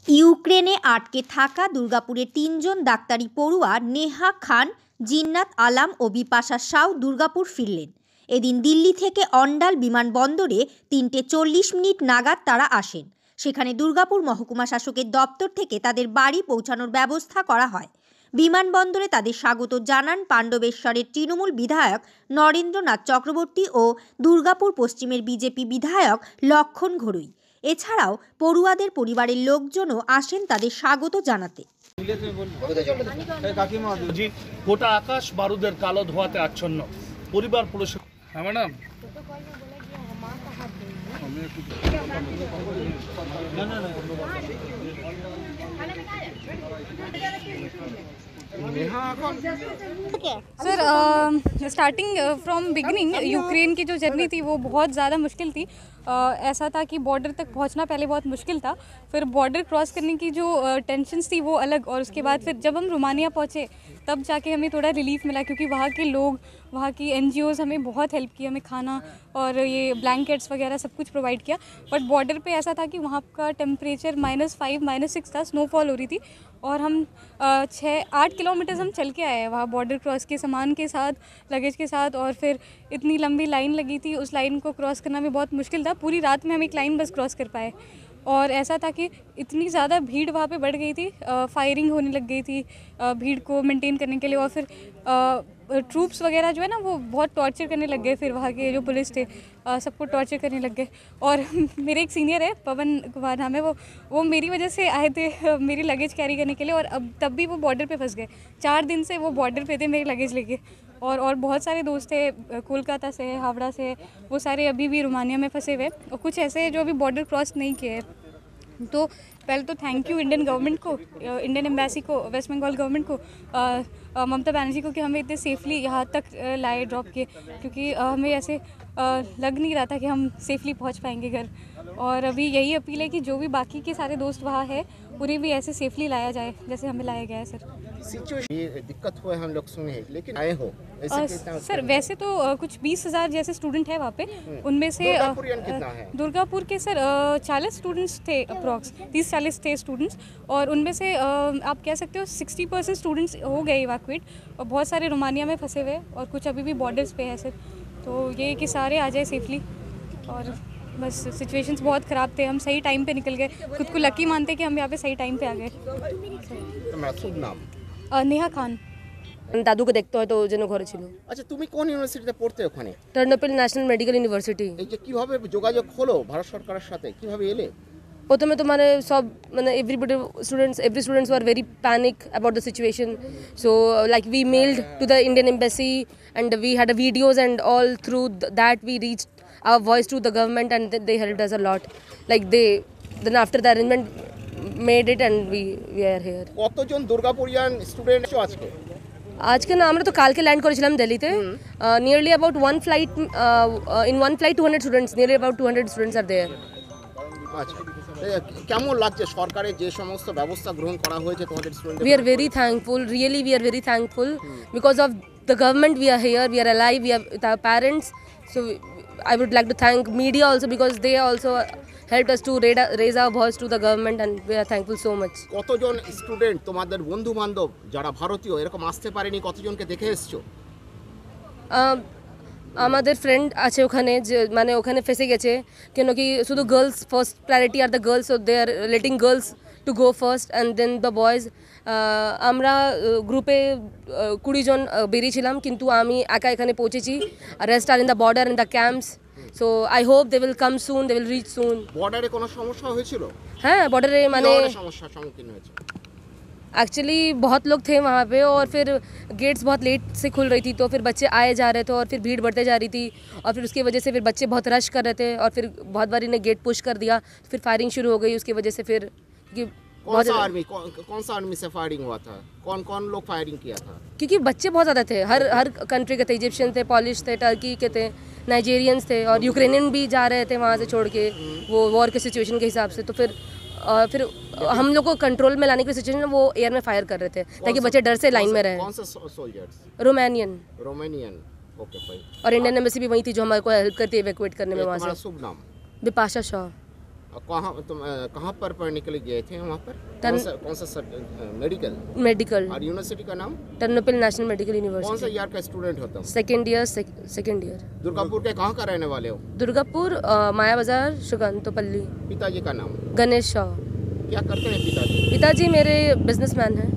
ইউক্রেনে আটকে থাকা দুর্গাপুরের তিনজন ডাক্তারি পড়ুয়া নেহা খান, জিন্নাত আলাম ও বিপাশা সাউ দুর্গাপুর ফিরলেন। এদিন দিল্লি থেকে অন্ডাল বিমানবন্দরে 3:40 নাগাদ তারা আসেন। সেখানে দুর্গাপুর মহকুমা শাসকের দপ্তর থেকে তাদের বাড়ি পৌঁছানোর ব্যবস্থা করা হয়। বিমানবন্দরে তাদের স্বাগত জানান পাণ্ডবেশ্বরের তৃণমূল বিধায়ক নরেন্দ্রনাথ চক্রবর্তী ও দুর্গাপুর পশ্চিমের বিজেপি বিধায়ক লক্ষণ ঘড়ুই। এছাড়াও পড়ুয়াদের পরিবারের লোকজনও আসেন তাদের স্বাগত জানাতে। গোটা আকাশ বারুদের কালো ধোঁয়াতে আচ্ছন্ন। পরিবার police madam sir starting from beginning Ukraine की जो जर्नी थी वो बहुत ज़्यादा मुश्किल थी। ऐसा था कि बॉर्डर तक पहुंचना पहले बहुत मुश्किल था, फिर बॉर्डर क्रॉस करने की जो टेंशन्स थी वो अलग, और उसके बाद फिर जब हम रोमानिया पहुंचे तब जाके हमें थोड़ा रिलीफ मिला, क्योंकि वहाँ के लोग, वहाँ की NGOs हमें बहुत हेल्प की, हमें खाना और ये ब्लैंकेट्स वगैरह सब कुछ प्रोवाइड किया। बट बॉर्डर पे ऐसा था कि वहाँ का टेम्परेचर -5 -6 था, स्नोफॉल हो रही थी, और हम 6-8 किलोमीटर्स हम चल के आए हैं वहाँ बॉर्डर क्रॉस के, सामान के साथ, लगेज के साथ, और फिर इतनी लंबी लाइन लगी थी, उस लाइन को क्रॉस करना भी बहुत मुश्किल था। पूरी रात में हम एक लाइन बस क्रॉस कर पाए, और ऐसा था कि इतनी ज़्यादा भीड़ वहाँ पे बढ़ गई थी, फायरिंग होने लग गई थी भीड़ को मेंटेन करने के लिए, और फिर ट्रूप्स वगैरह जो है ना वो बहुत टॉर्चर करने लग गए। फिर वहाँ के जो पुलिस थे सबको टॉर्चर करने लग गए। और मेरे एक सीनियर है, पवन कुमार नाम है, वो मेरी वजह से आए थे मेरी लगेज कैरी करने के लिए, और अब तब भी वो बॉर्डर पे फंस गए। 4 दिन से वो बॉर्डर पे थे मेरी लगेज लेके, और बहुत सारे दोस्त थे कोलकाता से, हावड़ा से, वो सारे अभी भी रोमानिया में फंसे हुए, और कुछ ऐसे जो अभी बॉर्डर क्रॉस नहीं किए हैं। तो पहले तो थैंक यू इंडियन गवर्नमेंट को, इंडियन एम्बेसी को, वेस्ट बंगाल गवर्नमेंट को, ममता बनर्जी को, कि हमें इतने सेफली यहाँ तक लाए, ड्रॉप किए, क्योंकि हमें ऐसे लग नहीं रहा था कि हम सेफली पहुँच पाएंगे घर। और अभी यही अपील है कि जो भी बाकी के सारे दोस्त वहाँ है उन्हें भी ऐसे सेफली लाया जाए जैसे हमें लाया गया है। सर दिक्कत हुआ हम लोग सुने, लेकिन आए हो सर वैसे तो कुछ 20,000 जैसे स्टूडेंट है वहाँ पे, उनमें से दुर्गापुर के सर 40 स्टूडेंट्स थे, अप्रॉक्स 30-40 थे स्टूडेंट्स, और उनमें से आप कह सकते हो 60% स्टूडेंट्स हो गए इवैक्यूएट, और बहुत सारे रोमानिया में फंसे हुए, और कुछ अभी भी बॉर्डर्स पे है सर। तो ये कि सारे आ जाए सेफली, और बस सिचुएशंस बहुत ख़राब थे, हम सही टाइम पे निकल गए, खुद को लकी मानते कि हम यहाँ पे सही टाइम पे आ गए। नेहा खान। দাদুকে দেখতে হয়তো ওই জন্য ঘরে ছিল। আচ্ছা, তুমি কোন ইউনিভার্সিটিতে পড়তে ওখানে? টার্নপিল ন্যাশনাল মেডিকেল ইউনিভার্সিটি। এই যে কিভাবে যোগাযোগ হলো ভারত সরকারের সাথে, কিভাবে এলে? প্রথমে তো মানে সব মানে every students were very panic about the situation, so like we mailed to the Indian embassy and we had videos and all through that we reached our voice to the government, and they helped us a lot. Like then after the arrangement made it, and we are here. কতজন দুর্গাপুরিয়ান student আছো আজকে? আজকে না, আমরা তো কালকে land করেছিলাম দিল্লিতে। Nearly about one flight 200 students, nearly about 200 students are there. আচ্ছা, কেমন লাগছে সরকারের যে সমস্ত ব্যবস্থা গ্রহণ করা হয়েছে তোমাদের student? We are very thankful, really we are very thankful, because of the government we are here, we are alive, we are with our parents. So I would like to thank media also, because they also helped us to raise our voice to the government, and we are thankful so much. কতজন student তোমাদের বন্ধু বান্ধব যারা ভারতীয় এরকম আসতে পারেনি, কতজনকে দেখে এসছো? আমাদের ফ্রেন্ড আছে ওখানে, যে মানে ওখানে ফেসে গেছে, কেন কি শুধু গার্লস ফার্স্ট প্রায়োরিটি আর the girls, so they are letting girls to go first and then the boys. আমরা গ্রুপে 20 জন বেরিয়েছিলাম, কিন্তু আমি একা এখানে পৌঁছেছি। Rest are in the border, in the camps, so I hope they will come soon, they will reach soon. বর্ডারে কোনো সমস্যা হয়েছিল? হ্যাঁ, বর্ডারে মানে সমস্যার সম্মুখীন হয়েছে। एक्चुअली बहुत लोग थे वहाँ पे, और फिर गेट्स बहुत लेट से खुल रही थी, तो फिर बच्चे आए जा रहे थे, और फिर भीड़ बढ़ते जा रही थी, और फिर उसकी वजह से फिर बच्चे बहुत रश कर रहे थे, और फिर बहुत बारी ने गेट पुश कर दिया, फिर फायरिंग शुरू हो गई उसकी वजह से। फिर कौन सा आर्मी से फायरिंग हुआ था? कौन लोग फायरिंग किया था? क्योंकि बच्चे बहुत ज़्यादा थे, हर कंट्री के थे, इजिप्शियन थे, पॉलिश थे, टर्की के थे, नाइजीरियंस थे, और यूक्रेनियन भी जा रहे थे वहाँ से छोड़ के वो वॉर के सिचुएशन के हिसाब से। तो फिर हम लोग को कंट्रोल में लाने की सिचुएशन वो एयर में फायर कर रहे थे, ताकि बच्चे डर से लाइन में रहे। कौन से सोल्जर्स? रोमानियन। Okay fine. और इंडियन एम्बेसी भी वही थी जो हमारे को हेल्प करती है इवैक्यूएट करने में वहाँ से। शुभ नाम? बिपाशा शाह। कहाँ पर पढ़ने के लिए गए थे वहाँ पर? कौन सा मेडिकल? मेडिकल और यूनिवर्सिटी का नाम? टर्नोपिल नेशनल मेडिकल कौन सा यूनिवर्सिटी। ईयर का स्टूडेंट होता हूँ? Second year. दुर्गापुर के कहाँ का रहने वाले हो? दुर्गापुर माया बाजार शुगंतोपल्ली। पिताजी का नाम? गणेश शाह। क्या करते हैं पिताजी? पिताजी मेरे बिजनेसमैन हैं।